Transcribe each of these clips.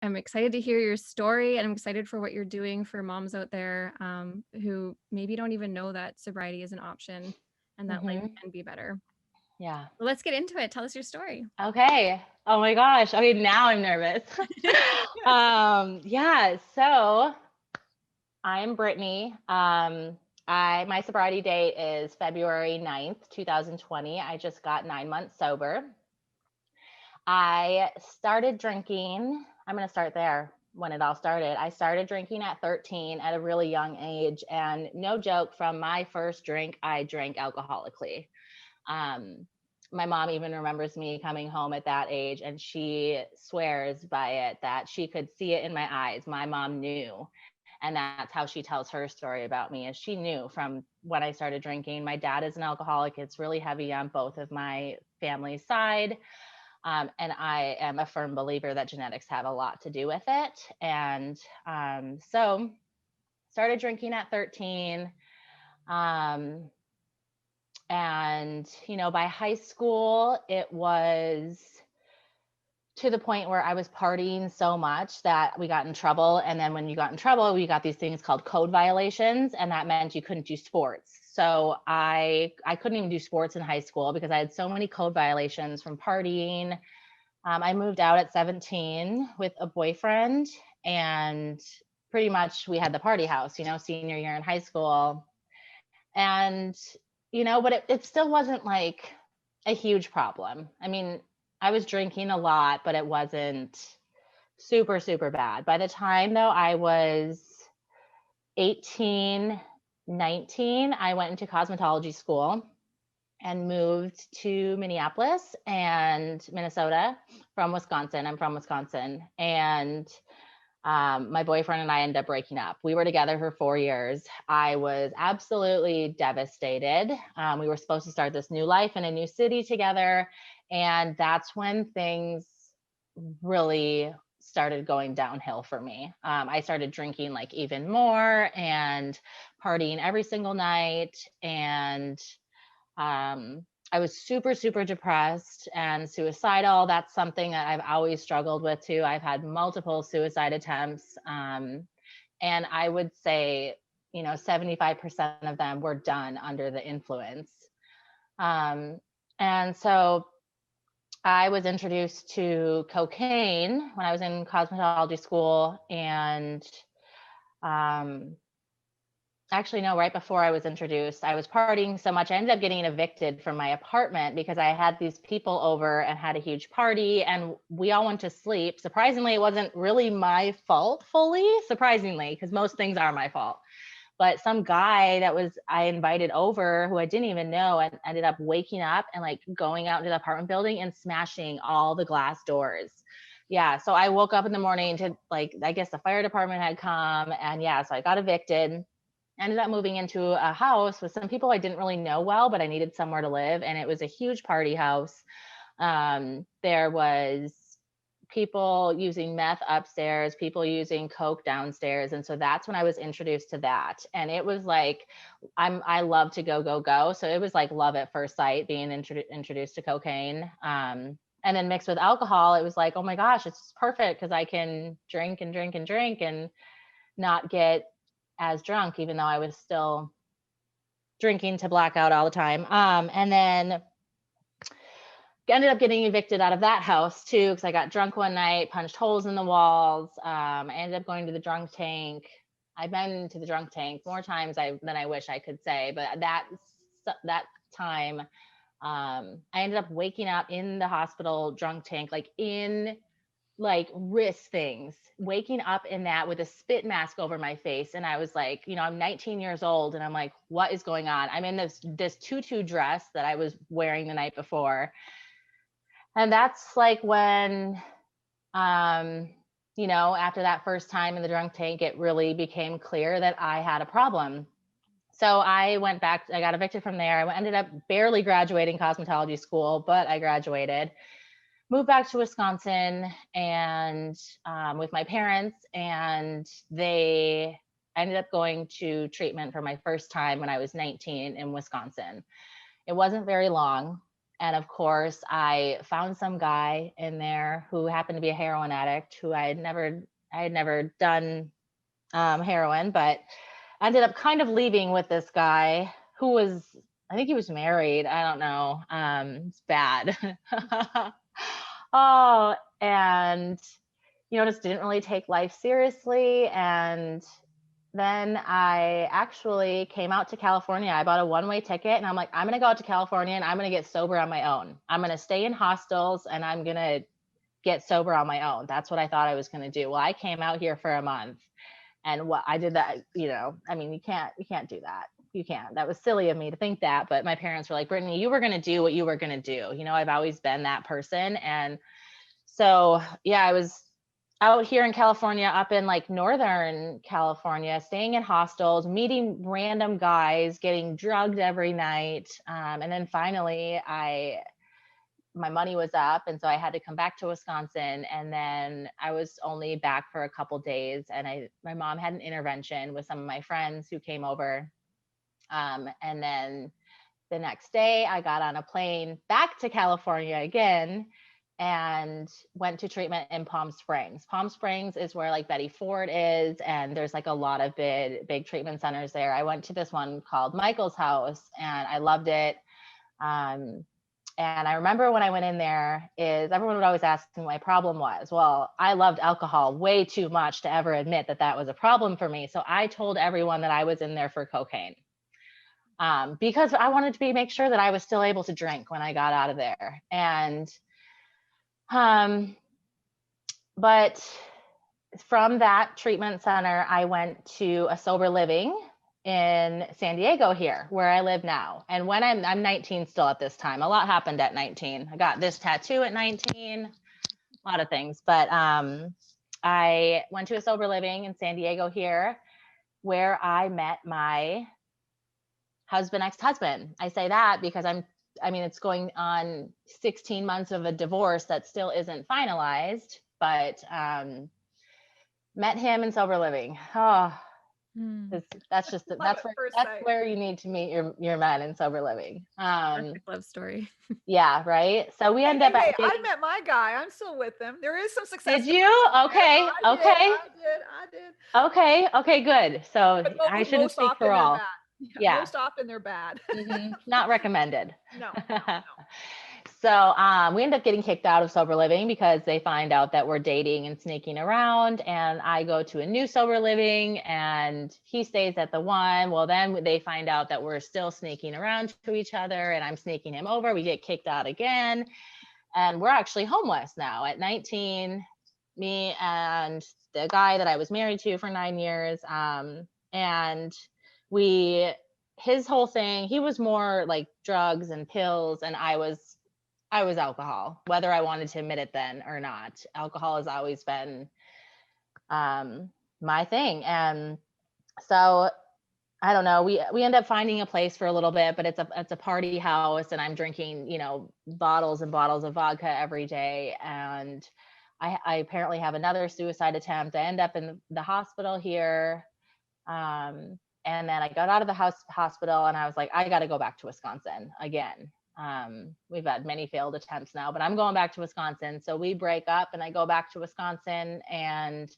I'm excited to hear your story, and I'm excited for what you're doing for moms out there who maybe don't even know that sobriety is an option and that life Hmm. can be better. Yeah. Well, let's get into it. Tell us your story. Okay. Oh my gosh. Okay, now I'm nervous. Yeah, so I'm Brittany. My sobriety date is February 9th, 2020. I just got 9 months sober. I started drinking. I'm going to start there when it all started. I started drinking at 13 at a really young age. And no joke, from my first drink, I drank alcoholically. Um, my mom even remembers me coming home at that age, and she swears by it that she could see it in my eyes. My mom knew. And that's how she tells her story about me, is she knew from when I started drinking. My dad is an alcoholic. It's really heavy on both of my family's side. And I am a firm believer that genetics have a lot to do with it. And so started drinking at 13. Um, and, by high school, it was to the point where I was partying so much that we got in trouble. And then when you got in trouble, we got these things called code violations, and that meant you couldn't do sports. So I couldn't even do sports in high school because I had so many code violations from partying. I moved out at 17 with a boyfriend, and pretty much we had the party house, senior year in high school. And, but it still wasn't like a huge problem. I mean, I was drinking a lot, but it wasn't super, super bad. By the time, though, I was 18, 19, I went into cosmetology school and moved to Minneapolis and Minnesota from Wisconsin. I'm from Wisconsin. And my boyfriend and I ended up breaking up. We were together for 4 years. I was absolutely devastated. We were supposed to start this new life in a new city together. And that's when things really started going downhill for me. I started drinking like even more and partying every single night. And I was super, super depressed and suicidal. That's something that I've always struggled with too. I've had multiple suicide attempts. And I would say, 75% of them were done under the influence. Um, and so I was introduced to cocaine when I was in cosmetology school. And um, actually, no, right before I was introduced, I was partying so much. I ended up getting evicted from my apartment because I had these people over and had a huge party, and we all went to sleep. Surprisingly, it wasn't really my fault fully, surprisingly, because most things are my fault. But some guy that was I invited over, who I didn't even know, and ended up waking up and like going out into the apartment building and smashing all the glass doors. Yeah, so I woke up in the morning to, like, I guess the fire department had come, and yeah, so I got evicted. Ended up moving into a house with some people I didn't really know well, but I needed somewhere to live. And it was a huge party house. There was people using meth upstairs, people using coke downstairs. And so that's when I was introduced to that. And it was like, I love to go, go, go. So it was like love at first sight being introduced to cocaine. And then mixed with alcohol, it was like, oh my gosh, it's perfect because I can drink and drink and drink and not get as drunk, even though I was still drinking to blackout all the time. And then ended up getting evicted out of that house too because I got drunk one night, punched holes in the walls. I ended up going to the drunk tank. I've been to the drunk tank more times than I wish I could say, but that time, I ended up waking up in the hospital drunk tank, like in like wrist things, waking up in that with a spit mask over my face. And I was like, I'm 19 years old and I'm like, what is going on? I'm in this tutu dress that I was wearing the night before. And that's like when, um, after that first time in the drunk tank, it really became clear that I had a problem. So I went back, I got evicted from there. I ended up barely graduating cosmetology school, but I graduated, moved back to Wisconsin and with my parents, and they ended up going to treatment for my first time when I was 19 in Wisconsin. It wasn't very long. And of course, I found some guy in there who happened to be a heroin addict who I had never done heroin, but ended up kind of leaving with this guy who was, I think he was married. I don't know. It's bad. Oh, and just didn't really take life seriously. And then I actually came out to California. I bought a one-way ticket and I'm like, I'm going to go out to California and I'm going to get sober on my own. I'm going to stay in hostels and I'm going to get sober on my own. That's what I thought I was going to do. Well, I came out here for a month and what I did that, I mean, you can't do that. You can't. That was silly of me to think that. But my parents were like, Brittany, you were going to do what you were going to do. I've always been that person. And so, yeah, I was out here in California, up in like Northern California, staying in hostels, meeting random guys, getting drugged every night. And then finally my money was up. And so I had to come back to Wisconsin. And then I was only back for a couple days. And my mom had an intervention with some of my friends who came over. And then the next day I got on a plane back to California again and went to treatment in Palm Springs. Palm Springs is where like Betty Ford is. And there's like a lot of big treatment centers there. I went to this one called Michael's House and I loved it. And I remember when I went in there is everyone would always ask me what my problem was. Well, I loved alcohol way too much to ever admit that was a problem for me. So I told everyone that I was in there for cocaine. Because I wanted to make sure that I was still able to drink when I got out of there. And, but from that treatment center, I went to a sober living in San Diego here, where I live now. And when I'm 19 still at this time, a lot happened at 19. I got this tattoo at 19, a lot of things, but I went to a sober living in San Diego here, where I met my ex-husband. I say that because it's going on 16 months of a divorce that still isn't finalized, but met him in sober living. Oh, that's where you need to meet your men in sober living. Perfect love story. Yeah, right. So we end up. I met my guy. I'm still with him. There is some success. Did you? Okay. I did. Okay. Good. So I shouldn't speak for all. Yeah. Most often they're bad. Not recommended. No. So we end up getting kicked out of sober living because they find out that we're dating and sneaking around. And I go to a new sober living and he stays at the one. Well, then they find out that we're still sneaking around to each other and I'm sneaking him over. We get kicked out again. And we're actually homeless now at 19, me and the guy that I was married to for 9 years. And his whole thing, he was more like drugs and pills and I was alcohol, whether I wanted to admit it then or not. Alcohol has always been my thing. And so I don't know, we end up finding a place for a little bit, but it's a party house and I'm drinking, bottles and bottles of vodka every day. And I apparently have another suicide attempt. I end up in the hospital here. And then I got out of the hospital and I was like, I got to go back to Wisconsin again. We've had many failed attempts now, but I'm going back to Wisconsin. So we break up and I go back to Wisconsin and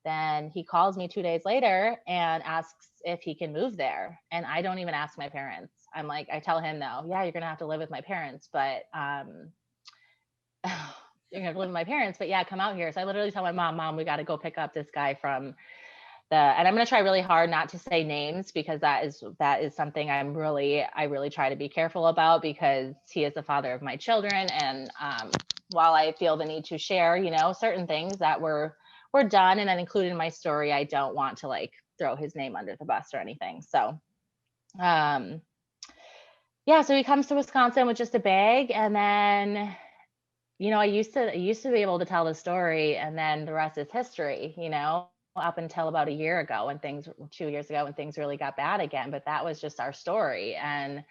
then he calls me 2 days later and asks if he can move there. And I don't even ask my parents. I'm like, I tell him though, yeah, you're going to have to live with my parents, but, you're going to live with my parents, but yeah, come out here. So I literally tell my mom, we got to go pick up this guy from and I'm going to try really hard not to say names because that is something I really try to be careful about because he is the father of my children. And while I feel the need to share, certain things that were done and then included in my story, I don't want to like throw his name under the bus or anything. So, so he comes to Wisconsin with just a bag and then, I used to be able to tell the story and then the rest is history, up until about 2 years ago when things really got bad again, but that was just our story. And,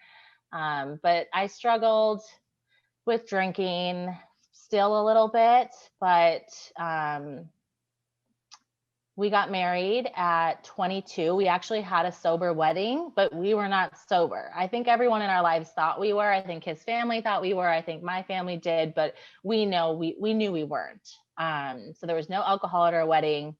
but I struggled with drinking still a little bit, but, We got married at 22. We actually had a sober wedding, but we were not sober. I think everyone in our lives thought we were. I think his family thought we were. I think my family did, but we knew we weren't. So there was no alcohol at our wedding,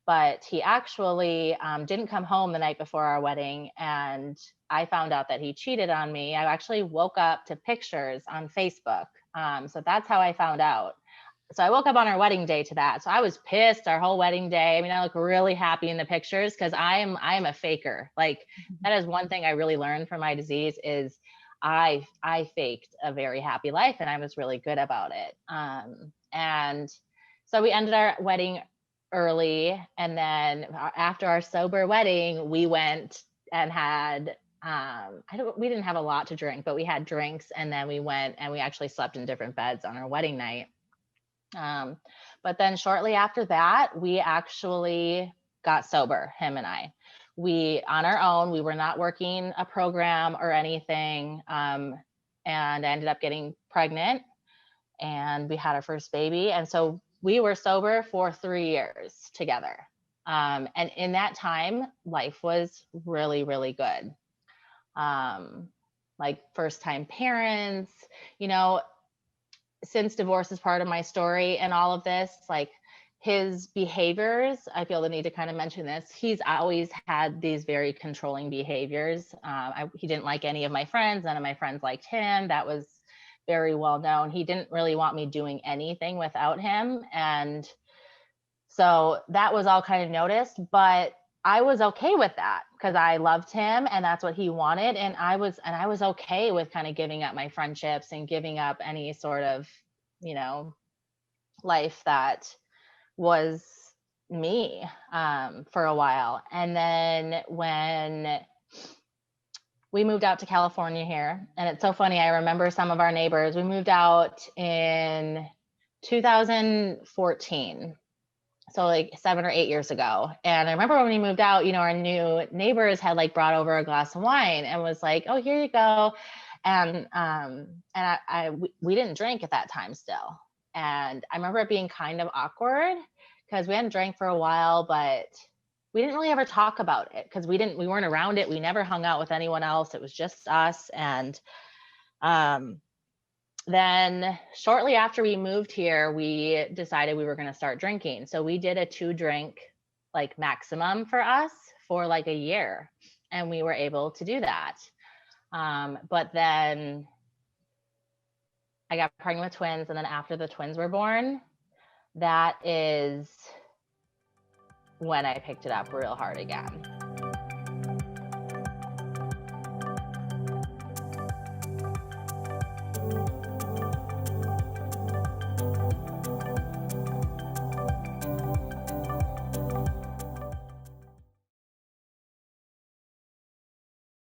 but he actually didn't come home the night before our wedding, and I found out that he cheated on me. I actually woke up to pictures on Facebook. So that's how I found out. So I woke up on our wedding day to that. So I was pissed our whole wedding day. I mean, I look really happy in the pictures because I am a faker. Like that is one thing I really learned from my disease is I faked a very happy life, and I was really good about it. And so we ended our wedding early, and then after our sober wedding, we went and had we didn't have a lot to drink, but we had drinks, and then we went and we actually slept in different beds on our wedding night. But then shortly after that, we actually got sober, him and I. We, on our own, we were not working a program or anything. And I ended up getting pregnant, and we had our first baby. And so we were sober for 3 years together. And in that time, life was really, really good. Like first time parents, since divorce is part of my story and all of this, like his behaviors, I feel the need to kind of mention this. He's always had these very controlling behaviors. He didn't like any of my friends. None of my friends liked him. That was very well known. He didn't really want me doing anything without him. And so that was all kind of noticed, but I was okay with that because I loved him and that's what he wanted. And I was okay with kind of giving up my friendships and giving up any sort of, life that was me for a while. And then when we moved out to California here, and it's so funny, I remember some of our neighbors, we moved out in 2014. So like 7 or 8 years ago. And I remember when we moved out, our new neighbors had like brought over a glass of wine and was like, oh, here you go. And we didn't drink at that time still. And I remember it being kind of awkward because we hadn't drank for a while, but we didn't really ever talk about it because we weren't around it. We never hung out with anyone else. It was just us. And then shortly after we moved here, we decided we were going to start drinking. So we did a 2-drink like maximum for us for like a year, and we were able to do that. But then I got pregnant with twins, and then after the twins were born, that is when I picked it up real hard again.